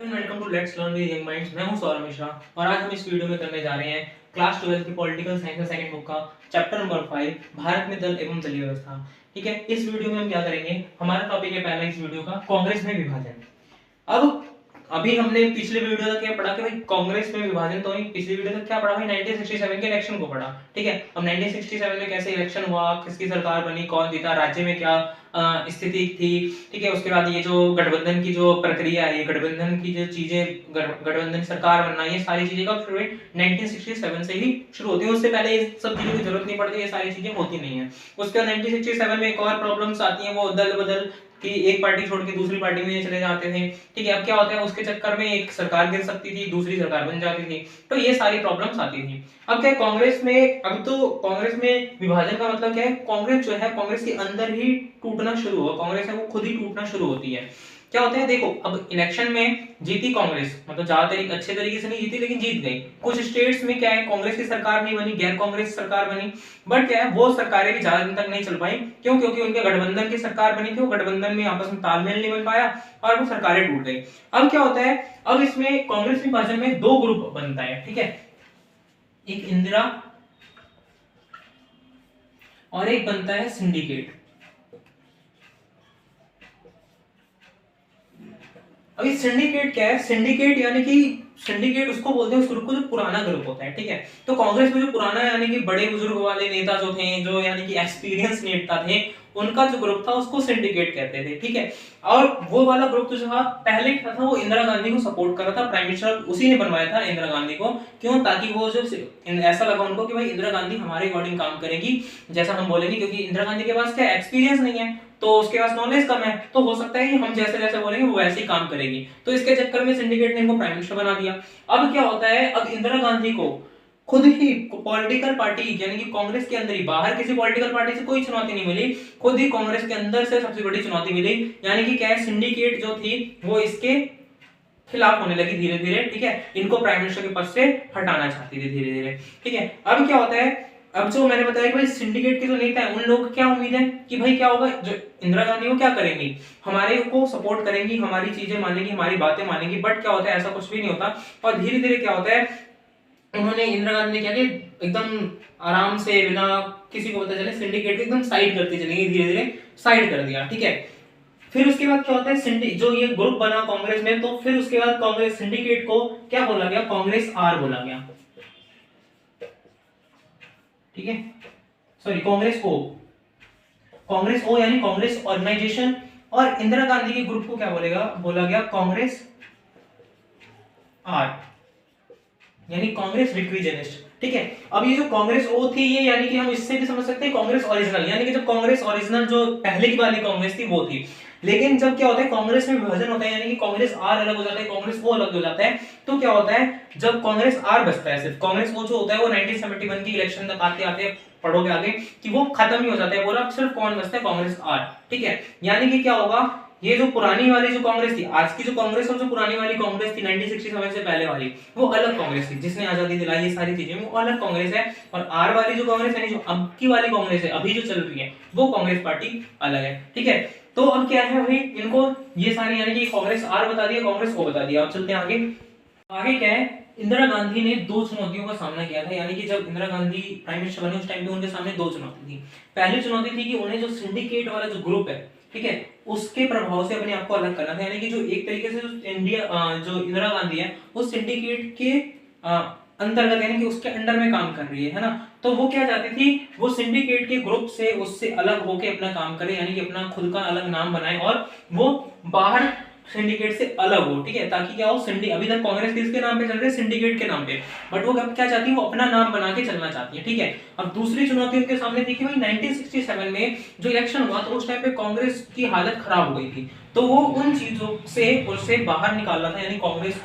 Welcome to let's learn with young minds. मैं हूं सौरभ मिश्रा और आज हम इस वीडियो में करने जा रहे हैं क्लास 12 की पॉलिटिकल साइंस का सेकंड बुक का चैप्टर नंबर 5 भारत में दल एवं दलीय व्यवस्था। ठीक है, इस वीडियो में हम क्या करेंगे, हमारा टॉपिक है पहला इस वीडियो का कांग्रेस में विभाजन। अब अभी हमने पिछले वीडियो तक क्या पढ़ा कि भाई कांग्रेस में विभाजन, तो पिछले वीडियो तक क्या पढ़ा भाई 1967 के इलेक्शन को पढ़ा। ठीक है, अब 1967 में कैसे इलेक्शन हुआ, किसकी सरकार बनी, कौन जीता, राज्य में क्या स्थिति थी। ठीक है, उसके बाद ये जो गठबंधन की जो प्रक्रिया है, गठबंधन की जो चीजें, गठबंधन सरकार बनना, ये सारी चीजें कब शुरू हुई 1967 से ही शुरू होती है। उससे पहले ये सब चीजों की जरूरत नहीं पड़ती, ये सारी चीजें होती नहीं है। उसके बाद 1967 में एक और प्रॉब्लम्स आती हैं, वो दल बदल कि एक पार्टी छोड़ के दूसरी पार्टी में चले जाते थे। ठीक है, अब क्या होता है, उसके चक्कर में एक सरकार गिर सकती थी, दूसरी सरकार बन जाती थी, तो ये सारी प्रॉब्लम्स आती थी। अब क्या कांग्रेस में, अब तो कांग्रेस में विभाजन का मतलब क्या है, कांग्रेस जो है कांग्रेस के अंदर ही टूटना शुरू हुआ, कांग्रेस है वो खुद ही टूटना शुरू होती है। क्या होता है, देखो अब इलेक्शन में जीती कांग्रेस, मतलब ज्यादातर अच्छे तरीके से नहीं जीती लेकिन जीत गई। कुछ स्टेट्स में क्या है, कांग्रेस की सरकार नहीं बनी, गैर कांग्रेस सरकार बनी, बट क्या है वो सरकारें भी ज्यादा दिन तक नहीं चल पाई। क्यों? क्योंकि उनके गठबंधन की सरकार बनी थी, वो गठबंधन में आपस में तालमेल नहीं बन पाया और वो सरकारें टूट गई। अब क्या होता है, अब इसमें कांग्रेस विभाजन में दो ग्रुप बनता है। ठीक है, एक इंदिरा और एक बनता है सिंडिकेट। अभी सिंडिकेट क्या है, सिंडिकेट यानी कि सिंडिकेट उसको बोलते हैं, उस ग्रुप को जो पुराना ग्रुप होता है। ठीक है, तो कांग्रेस में जो पुराना यानी कि बड़े बुजुर्ग वाले नेता जो थे, जो यानी कि एक्सपीरियंस नेता थे, उनका जो ग्रुप था उसको सिंडिकेट कहते थे। ठीक है, और वो वाला ग्रुप जो था पहले क्या था, वो इंदिरा गांधी को सपोर्ट कर रहा था, प्राइम मिनिस्टर उसी ने बनवाया था इंदिरा गांधी को। क्यों? ताकि वो जो ऐसा लगा उनको कि भाई इंदिरा गांधी हमारे अकॉर्डिंग काम करेगी जैसा हम बोलेंगे, क्योंकि इंदिरा गांधी के पास क्या एक्सपीरियंस नहीं है, तो उसके पास नॉलेज कम है, तो हो सकता है कि हम जैसे जैसे बोलेंगे वो वैसे ही काम करेगी। तो इसके चक्कर में सिंडिकेट ने इनको प्राइम मिनिस्टर बना दिया। अब क्या होता है, अब इंदिरा गांधी को खुद ही पॉलिटिकल पार्टी यानी कि कांग्रेस के अंदर ही, बाहर किसी पॉलिटिकल पार्टी से कोई चुनौती नहीं मिली, खुद ही कांग्रेस के अंदर से सबसे बड़ी चुनौती मिली। यानी कि क्या है, सिंडिकेट जो थी वो इसके खिलाफ होने लगी धीरे धीरे। ठीक है, इनको प्राइम मिनिस्टर के पद से हटाना चाहती थी धीरे धीरे। ठीक है, अब क्या होता है, अब जो मैंने बताया कि भाई सिंडिकेट के जो नेता है, उन लोगों को क्या उम्मीद है कि भाई क्या होगा, जो इंदिरा गांधी वो क्या करेंगी, हमारे को सपोर्ट करेंगी, हमारी चीजें मानेंगी, हमारी बातें मानेंगी। बट क्या होता है, ऐसा कुछ भी नहीं होता। और धीरे धीरे क्या होता है, उन्होंने इंदिरा गांधी ने क्या किया, एकदम आराम से बिना किसी को पता चले सिंडिकेट को एकदम साइड करती चलेंगी, धीरे धीरे साइड कर दिया। ठीक है, फिर उसके बाद क्या होता है, जो ये ग्रुप बना कांग्रेस में, तो फिर उसके बाद कांग्रेस सिंडिकेट को क्या बोला गया, कांग्रेस आर बोला गया। ठीक है, सॉरी कांग्रेस ओ यानी कांग्रेस ऑर्गेनाइजेशन, और इंदिरा गांधी के ग्रुप को क्या बोला गया कांग्रेस आर यानी कांग्रेस रिक्विजनिस्ट। ठीक है, अब ये जो कांग्रेस ओ थी, ये यानी कि हम इससे भी समझ सकते हैं कांग्रेस ओरिजिनल, यानी कि जब कांग्रेस ओरिजिनल जो पहले की वाली कांग्रेस थी वो थी। लेकिन जब क्या होता है, कांग्रेस में विभाजन होता है, यानी कि कांग्रेस आर अलग हो जाता है, कांग्रेस ओ अलग हो जाता है, तो क्या होता है, जब कांग्रेस आर बचता है, सिर्फ कांग्रेस ओ जो होता है वो 1971 की इलेक्शन तक आते आते पढ़ोगे आगे कि वो खत्म ही हो जाता है पूरा, सिर्फ कौन बचता है, कांग्रेस आर। ठीक है, यानी कि क्या होगा, ये जो पुरानी वाली जो कांग्रेस थी, आज की जो कांग्रेस और जो पुरानी वाली कांग्रेस थी 1967 से पहले वाली, वो अलग कांग्रेस थी, जिसने आजादी दिलाई, ये सारी चीजें, वो अलग कांग्रेस है। और आर वाली जो कांग्रेस है, जो अब की वाली कांग्रेस है, अभी जो चल रही है, वो कांग्रेस पार्टी अलग है। ठीक है, तो अब क्या है भाई, इनको ये सारी यानी कि कांग्रेस आर बता दिया, कांग्रेस को बता दिया। अब चलते हैं आगे। आगे क्या है, इंदिरा गांधी ने दो चुनौतियों का सामना किया था, यानी कि जब इंदिरा गांधी प्राइम मिनिस्टर बने उस टाइम पे उनके सामने दो चुनौती थी। पहली चुनौती थी कि उन्हें जो सिंडिकेट वाला जो ग्रुप है, ठीक है, उसके प्रभाव से अपने आप को अलग करना था। यानी कि जो एक तरीके से जो इंदिरा गांधी है वो सिंडिकेट के अंतर्गत, यानी कि उसके अंडर में काम कर रही है ना, तो वो क्या चाहती थी, वो सिंडिकेट के ग्रुप से उससे अलग होके अपना काम करे, यानी कि अपना खुद का अलग नाम बनाए और वो बाहर सिंडिकेट से अलग हो। ठीक है, ताकि क्या हो, अभी तक कांग्रेस किसके नाम पे चल रही है, सिंडिकेट के नाम पे, बट वो अब क्या चाहती है, वो अपना नाम बना के चलना चाहती है। ठीक है, अब दूसरी चुनौती उनके सामने थी कि भाई 1967 में जो इलेक्शन हुआ तो उस टाइम पे कांग्रेस की हालत खराब हो गई थी, तो वो उन चीजों से उससे बाहर निकालना था, यानी कांग्रेस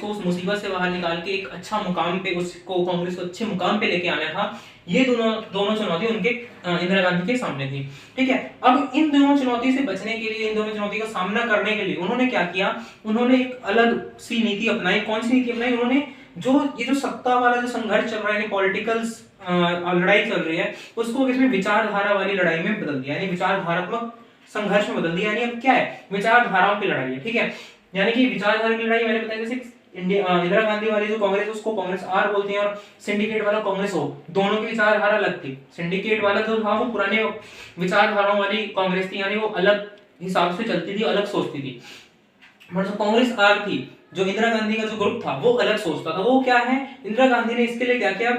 को उस मुसीबत से बाहर निकाल के एक अच्छा मुकाम पे, उसको कांग्रेस को अच्छे मुकाम पे लेके आना था। ये दोनों चुनौती उनके इंदिरा गांधी के सामने थी। ठीक है, अब इन दोनों चुनौती से बचने के लिए, इन दोनों चुनौती का सामना करने के लिए उन्होंने क्या किया, उन्होंने एक अलग सी नीति अपनाई। कौन सी नीति अपनाई उन्होंने, ये जो सत्ता वाला जो संघर्ष चल रहा है, पॉलिटिकल लड़ाई चल रही है, उसको इसमें विचारधारा वाली लड़ाई में बदल दिया, यानी विचारधारात्मक संघर्ष में बदल दिया। यानी अब क्या है, विचारधाराओं की लड़ाई है। ठीक है, यानी कि विचारधारा की लड़ाई मैंने बताया, जैसे इंदिरा गांधी वाली जो कांग्रेस उसको कांग्रेस आर बोलते हैं, और सिंडिकेट वाला कांग्रेस ओ, दोनों की विचारधारा अलग थी। सिंडिकेट वाला जो था वो पुराने विचारधाराओं वाली कांग्रेस थी, यानी वो अलग हिसाब से चलती थी, अलग सोचती थी। और जो कांग्रेस आर थी, जो इंदिरा गांधी का जो ग्रुप था वो अलग सोचता था। वो क्या है, इंदिरा गांधी ने इसके लिए क्या किया,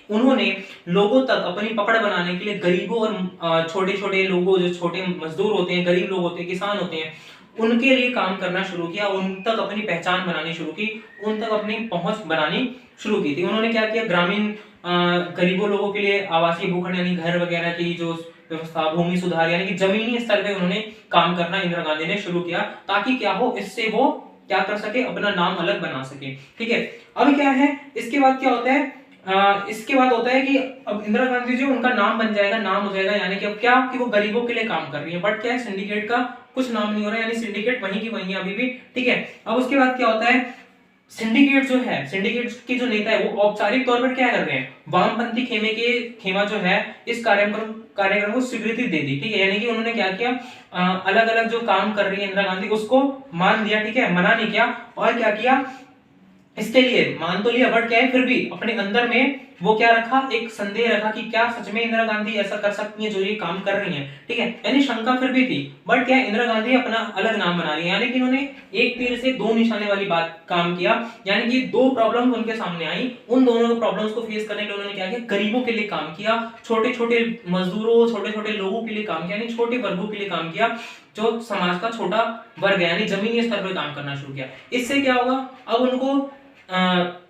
उन्होंने लोगों तक अपनी पकड़ बनाने के लिए गरीबों और छोटे छोटे लोगों, जो छोटे मजदूर होते हैं, गरीब लोग होते हैं, किसान होते हैं, उनके लिए काम करना शुरू किया, उन तक अपनी पहचान बनानी शुरू की, उन तक अपनी पहुंच बनानी शुरू की थी। उन्होंने क्या किया, ग्रामीण गरीबों लोगों के लिए आवासीय भूखंड यानी घर वगैरह की जो व्यवस्था, भूमि सुधार यानी कि जमीनी स्तर पे उन्होंने काम करना इंदिरा गांधी ने शुरू किया, ताकि क्या हो, इससे वो क्या कर सके, अपना नाम अलग बना सके। ठीक है, अब क्या है, इसके बाद क्या होता है, इसके बाद होता है कि अब इंदिरा गांधी जी, उनका नाम बन जाएगा, नाम हो जाएगा, यानी कि अब क्या, कि वो गरीबों के लिए काम कर रही है। बट क्या है, सिंडिकेट का कुछ नाम नहीं हो रहा है, यानी सिंडिकेट वहीं की वहीं है अभी भी। ठीक है, अब उसके बाद क्या होता है, सिंडिकेट जो है, सिंडिकेट के जो नेता है वो औपचारिक तौर पर क्या कर रहे हैं, वामपंथी खेमा जो है इस कार्यक्रम को स्वीकृति दे दी। ठीक है, यानी कि उन्होंने क्या किया, अलग अलग जो काम कर रही है इंदिरा गांधी उसको मान दिया। ठीक है, मना नहीं किया, और क्या किया, इसके लिए मान तो लिया, बट क्या है, फिर भी अपने अंदर में वो क्या रखा, एक संदेह रखा कि क्या सच में इंदिरा गांधी ऐसा कर सकती है जो ये काम कर रही हैं। ठीक है, यानी शंका फिर भी थी, बट क्या है, इंदिरा गांधी अपना अलग नाम बना रही है। यानी कि इन्होंने एक तीर से दो निशाने वाली बात काम किया, यानी कि दो प्रॉब्लम उनके सामने आई, उन दोनों प्रॉब्लम्स को फेस करने के लिए उन्होंने क्या किया, गरीबों के लिए काम किया, छोटे छोटे मजदूरों, छोटे छोटे लोगों के लिए काम किया, यानी छोटे वर्गों के लिए काम किया, जो समाज का छोटा वर्ग है, यानी जमीनी स्तर पर काम करना शुरू किया। इससे क्या होगा, अब उनको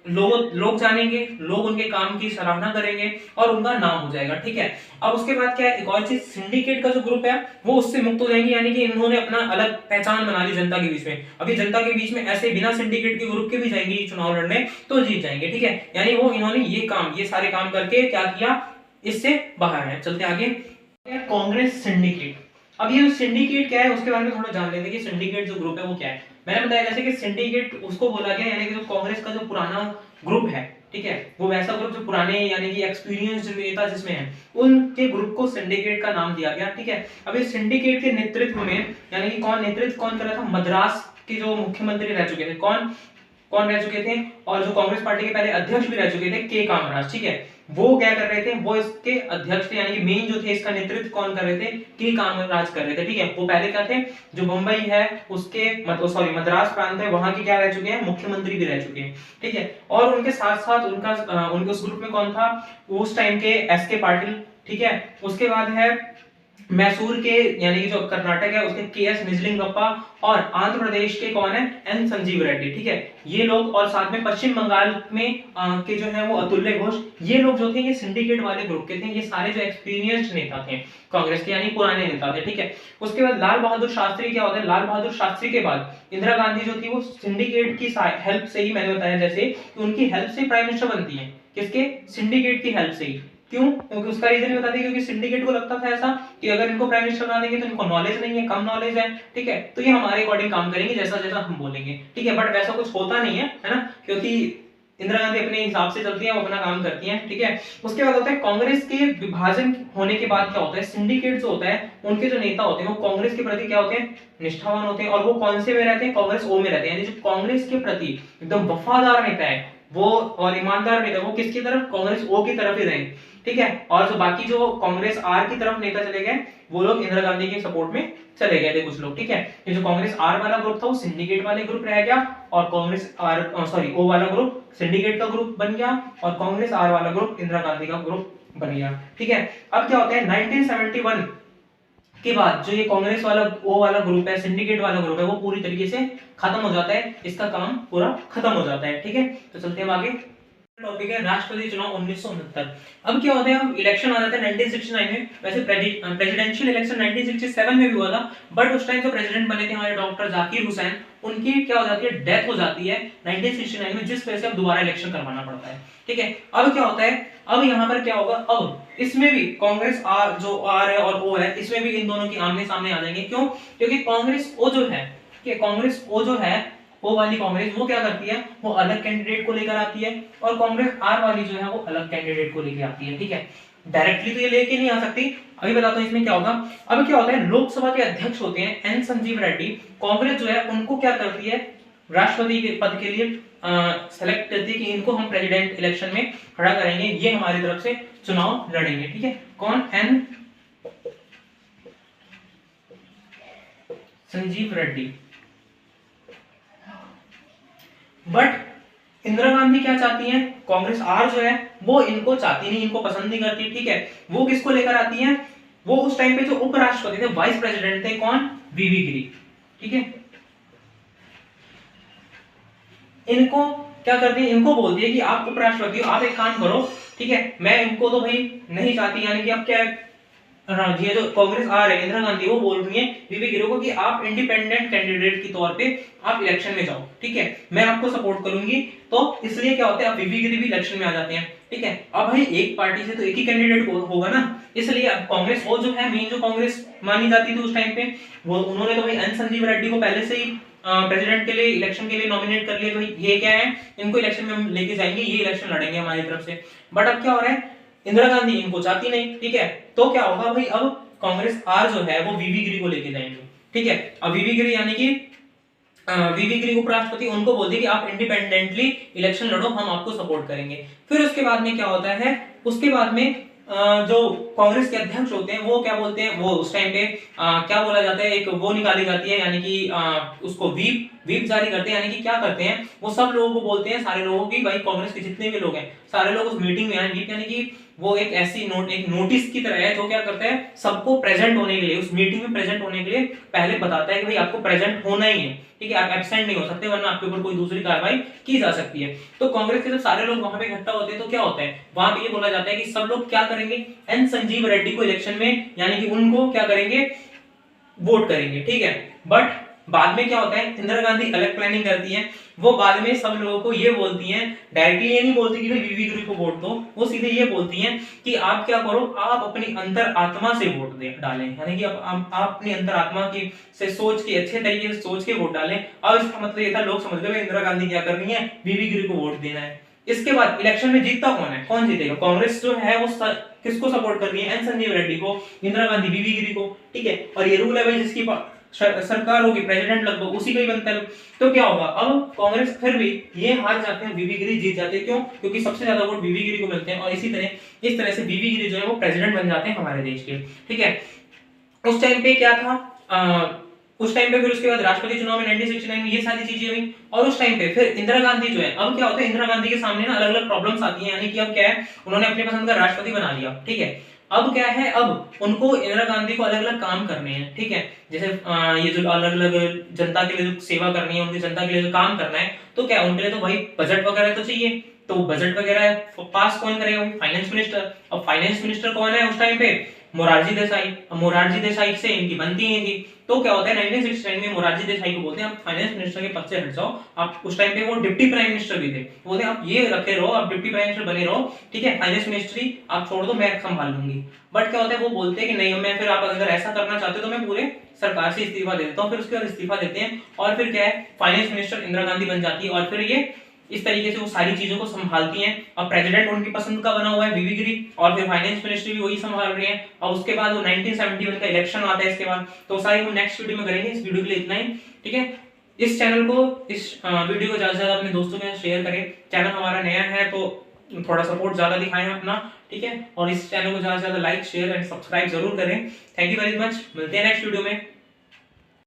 लोग जानेंगे, लोग उनके काम की सराहना करेंगे, और उनका नाम हो जाएगा। ठीक है, अब उसके बाद क्या है, एक और चीज, सिंडिकेट का जो ग्रुप है वो उससे मुक्त हो जाएंगे, यानी कि इन्होंने अपना अलग पहचान बना ली जनता के बीच में। अभी जनता के बीच में ऐसे बिना सिंडिकेट के ग्रुप के भी जाएंगे चुनाव लड़ने, तो जीत जाएंगे। ठीक है, यानी वो इन्होंने ये सारे काम करके क्या किया, इससे बाहर है। चलते आगे, कांग्रेस सिंडिकेट। अब ये सिंडिकेट क्या है उसके बारे में थोड़ा जान लेते हैं कि सिंडिकेट जो ग्रुप है वो क्या है। मैंने बताया जैसे कि सिंडिकेट उसको बोला गया, यानी कि जो कांग्रेस का जो पुराना ग्रुप है, ठीक है, वो वैसा ग्रुप जो पुराने यानी कि एक्सपीरियंस्ड नेता जिसमें है, उनके ग्रुप को सिंडिकेट का नाम दिया गया। ठीक है, अब इस सिंडिकेट के नेतृत्व में, यानी कि नेतृत्व कौन कर रहा था, मद्रास के जो मुख्यमंत्री रह चुके थे, कौन कौन रह चुके थे, और जो कांग्रेस पार्टी के पहले अध्यक्ष भी रह चुके थे, के कामराज। ठीक है, वो क्या कर रहे थे, वो इसके अध्यक्ष थे, यानी कि मेन जो थे, इसका नेतृत्व कौन कर रहे थे, के कामराज कर रहे थे। ठीक है, वो पहले क्या थे, जो मुंबई है उसके मद्रास प्रांत है, वहां के क्या रह चुके हैं, मुख्यमंत्री भी रह चुके हैं। ठीक है, और उनके साथ साथ उनके उस ग्रुप में कौन था, उस टाइम के एस के पाटिल। ठीक है, उसके बाद है मैसूर के, यानी कि जो कर्नाटक है उसके के एस निजलिंगप्पा, और आंध्र प्रदेश के कौन है, एन संजीव रेड्डी। ठीक है, ये लोग, और साथ में पश्चिम बंगाल में के जो है वो अतुल्य घोष, ये लोग जो थे ये सिंडिकेट वाले ग्रुप के थे। ये सारे जो एक्सपीरियंस्ड नेता थे कांग्रेस के, यानी पुराने नेता थे। ठीक है, उसके बाद लाल बहादुर शास्त्री क्या होता है, लाल बहादुर शास्त्री के बाद इंदिरा गांधी जो थी वो सिंडिकेट की हेल्प से ही, मैंने बताया जैसे कि उनकी हेल्प से प्राइम मिनिस्टर बनती है, किसके, सिंडिकेट की हेल्प से ही। क्यों, क्योंकि उसका रीजन भी बता दें, क्योंकि सिंडिकेट को लगता था ऐसा कि अगर इनको प्राइम मिनिस्टर बना देंगे तो इनको नॉलेज नहीं है, कम नॉलेज है। ठीक है, तो ये हमारे अकॉर्डिंग काम करेंगे, जैसा जैसा हम बोलेंगे। ठीक है, बट वैसा कुछ होता नहीं है ना, क्योंकि इंदिरा गांधी अपने हिसाब से चलती है, वो अपना काम करती हैं। ठीक है, उसके बाद होता है कांग्रेस के विभाजन होने के बाद क्या होता है, सिंडिकेट जो होता है, उनके जो नेता होते हैं वो कांग्रेस के प्रति क्या होते हैं, निष्ठावान होते हैं, और वो कौन से में रहते हैं, कांग्रेस ओ में रहते हैं। यानी जो कांग्रेस के प्रति एकदम वफादार नेता है वो, और ईमानदार नेता, वो किसकी तरफ, कांग्रेस ओ की तरफ ही रहे। ठीक है, और जो बाकी जो कांग्रेस आर की तरफ नेता चले गए, वो लोग इंदिरा गांधी के सपोर्ट में चले गए थे कुछ लोग। ठीक है, ये जो कांग्रेस आर वाला ग्रुप था वो सिंडिकेट वाले ग्रुप रह गया, और कांग्रेस ओ वाला ग्रुप सिंडिकेट का ग्रुप बन गया, और कांग्रेस आर वाला ग्रुप इंदिरा गांधी का ग्रुप बन गया। ठीक है, अब क्या होता है, 1971 के बाद जो ये कांग्रेस वाला ओ वाला ग्रुप है, सिंडिकेट वाला ग्रुप है, वो पूरी तरीके से खत्म हो जाता है, इसका काम पूरा खत्म हो जाता है। ठीक है, तो चलते हैं आगे, टॉपिक है राष्ट्रपति चुनाव 1969। अब क्या होता है, अब इलेक्शन आ जाता है 1969 में। वैसे प्रेसिडेंशियल इलेक्शन 1967 में भी हुआ था, बट उस टाइम जो प्रेसिडेंट बने थे हमारे डॉक्टर जाकिर हुसैन, उनकी क्या हो जाती है, डेथ हो जाती है 1969 में, जिस वजह से अब दोबारा इलेक्शन करवाना पड़ता है। ठीक है, अब क्या होता है, अब यहाँ पर क्या होगा, अब इसमें भी कांग्रेस आर जो आर है और ओ है, इसमें भी इन दोनों की आमने सामने आ जाएंगे। क्यों, क्योंकि कांग्रेस ओ जो है, कांग्रेस ओ जो है, ओ वाली कांग्रेस वो क्या करती है, वो अलग कैंडिडेट को लेकर आती है, और कांग्रेस आर वाली जो है वो अलग कैंडिडेट को लेकर आती है। ठीक है, डायरेक्टली तो ये लेके नहीं आ सकती। अभी बताता हूँ इसमें क्या होगा। अब क्या होता है, लोकसभा के अध्यक्ष होते हैं एन संजीव रेड्डी, कांग्रेस जो है उनको क्या करती है, राष्ट्रपति के पद के लिए सेलेक्ट करती है कि इनको हम प्रेसिडेंट इलेक्शन में खड़ा करेंगे, ये हमारी तरफ से चुनाव लड़ेंगे। ठीक है, कौन, एन संजीव रेड्डी। बट इंदिरा गांधी क्या चाहती हैं, कांग्रेस आर जो है वो इनको चाहती नहीं, इनको पसंद नहीं करती। ठीक है, वो किसको लेकर आती हैं, वो उस टाइम पे जो उपराष्ट्रपति थे, वाइस प्रेसिडेंट थे, कौन, वीवी गिरी। ठीक है, इनको क्या करती है, इनको बोलती है कि आप उपराष्ट्रपति हो, आप एक काम करो। ठीक है, मैं इनको तो भाई नहीं चाहती, यानी कि आप क्या, ये जो कांग्रेस आ रही है इंदिरा गांधी, वो बोल रही है वीवी गिरी को कि आप इंडिपेंडेंट कैंडिडेट के तौर पे आप इलेक्शन में जाओ। ठीक है, मैं आपको सपोर्ट करूंगी। तो इसलिए क्या होता है, अब वीवी गिरी भी इलेक्शन में आ जाते हैं। ठीक है, अब भाई एक पार्टी से तो एक ही कैंडिडेट होगा ना, इसलिए अब कांग्रेस वो जो है मेन जो कांग्रेस मानी जाती थी उस टाइम पे, वो उन्होंने तो भाई एन संजीव रेड्डी को पहले से ही प्रेसिडेंट के लिए इलेक्शन के लिए नॉमिनेट कर लिया, भाई ये क्या है, इनको इलेक्शन में हम लेके जाएंगे, ये इलेक्शन लड़ेंगे हमारी तरफ से। बट अब क्या हो रहा है, इंदिरा गांधी इनको चाहती नहीं। ठीक है, तो क्या होगा भाई, अब कांग्रेस आर जो है वो वीवी गिरी को लेके जाएंगे। ठीक है, अब वीवी गिरी यानी कि वीवी गिरी उपराष्ट्रपति, उनको बोलती है कि आप इंडिपेंडेंटली इलेक्शन लड़ो, हम आपको सपोर्ट करेंगे। फिर उसके बाद में क्या होता है, उसके बाद में जो कांग्रेस के अध्यक्ष होते हैं वो क्या बोलते हैं, वो उस टाइम पे क्या बोला जाता है, एक वो निकाली जाती है, यानी कि उसको व्हीप जारी करते हैं, यानी कि क्या करते हैं, वो सब लोगों को बोलते हैं, सारे लोगों की, भाई कांग्रेस के जितने भी लोग हैं सारे लोग उस मीटिंग में आए। व्हीप यानी कि वो एक ऐसी एक नोटिस की तरह है जो क्या करता है, सबको प्रेजेंट होने के लिए, उस मीटिंग में प्रेजेंट होने के लिए पहले बताता है कि भाई आपको प्रेजेंट होना ही है। ठीक है, आप एब्सेंट नहीं हो सकते, वरना आपके ऊपर कोई दूसरी कार्रवाई की जा सकती है। तो कांग्रेस के जब सारे लोग वहां पे इकट्ठा होते हैं तो क्या होता है, वहां पे ये बोला जाता है कि सब लोग क्या करेंगे, एन संजीव रेड्डी को इलेक्शन में, यानी कि उनको क्या करेंगे, वोट करेंगे। ठीक है, बट बाद में क्या होता है, इंदिरा गांधी अलग प्लानिंग करती है, वो बाद में सब लोगों को ये बोलती हैं, डायरेक्टली ये नहीं बोलती कि भाई वीवी गिरी को वोट दो, वो सीधे ये बोलती हैं कि आप क्या करो, आप अपनी अंतर आत्मा से वोट दे डालें, यानी कि आप अपनी अंतर आत्मा की से सोच के, अच्छे तरीके से सोच के वोट डालें। अब इसका मतलब ये था, लोग समझ गए इंदिरा गांधी क्या कर रही है, वीवी गिरी को वोट देना है। इसके बाद इलेक्शन में जीतता कौन है, कौन जीतेगा, कांग्रेस जो है वो किसको सपोर्ट कर रही है, एन संजीव रेड्डी को, इंदिरा गांधी वीवी गिरी को। ठीक है, और ये रूल है भाई, जिसकी सरकार होगी, प्रेसिडेंट लगभग उसी का ही बनता है। तो क्या होगा, अब कांग्रेस फिर भी ये हार जाते हैं, वीवी गिरी जीत जाते हैं। क्यों, क्योंकि सबसे ज्यादा वोट वीवी गिरी को मिलते हैं, और इस तरह से वीवी गिरी जो है वो प्रेसिडेंट बन जाते हैं हमारे देश के। ठीक है, उस टाइम पे क्या था, उस टाइम पे फिर उसके बाद राष्ट्रपति चुनाव में 1969 में ये सारी चीजें हुई, और उस टाइम पे फिर इंदिरा गांधी जो है, अब क्या होता है, इंदिरा गांधी के सामने ना अलग अलग प्रॉब्लम्स आती हैं, यानी कि अब क्या है, उन्होंने अपने पसंद का राष्ट्रपति बना लिया। ठीक है, अब क्या है, अब उनको इंदिरा गांधी को अलग अलग काम करने हैं। ठीक है, जैसे ये जो अलग अलग जनता के लिए जो सेवा करनी है, उनकी जनता के लिए जो काम करना है, तो क्या उनके लिए तो भाई बजट वगैरह तो चाहिए, तो बजट वगैरह पास कौन करेगा, फाइनेंस मिनिस्टर। अब फाइनेंस मिनिस्टर कौन है उस टाइम पे, मोरारजी देसाई। अब मोरारजी देसाई से इनकी बनती नहीं थी, तो क्या होता है 1969 में मोरारजी देसाई को बोलते हैं आप फाइनेंस मिनिस्टर के पद से हट जाओ। आप उस टाइम पे वो डिप्टी प्राइम मिनिस्टर भी थे, बोलते हैं आप ये रखे रहो, आप डिप्टी प्राइम मिनिस्टर बने रहो। ठीक है, फाइनेंस मिनिस्ट्री आप छोड़ दो, मैं संभाल लूंगी। बट क्या होता है, वो बोलते हैं कि नहीं, मैं फिर आप अगर ऐसा करना चाहते हो तो मैं पूरे सरकार से इस्तीफा दे देता हूँ। फिर उसके बाद इस्तीफा देते हैं, और फिर क्या है, फाइनेंस मिनिस्टर इंदिरा गांधी बन जाती है, और फिर ये इस तरीके से वो सारी चीजों को संभालती हैं। अब प्रेसिडेंट उनकी पसंद का बना हुआ है वीवी गिरी, और फिर फाइनेंस मिनिस्ट्री भी वही संभाल रही है। और उसके बाद वो 1971 का इलेक्शन आता है इसके बाद। तो सारी हम नेक्स्ट वीडियो में करेंगे, इस वीडियो के लिए इतना ही। ठीक है, इस चैनल को, इस वीडियो को ज्यादा से ज्यादा अपने दोस्तों के साथ शेयर करें। चैनल हमारा नया है तो थोड़ा सपोर्ट ज्यादा दिखाएं अपना। ठीक है, और इस चैनल को ज्यादा से ज्यादा लाइक, शेयर एंड सब्सक्राइब जरूर करें। थैंक यू वेरी मच, मिलते हैं नेक्स्ट वीडियो में।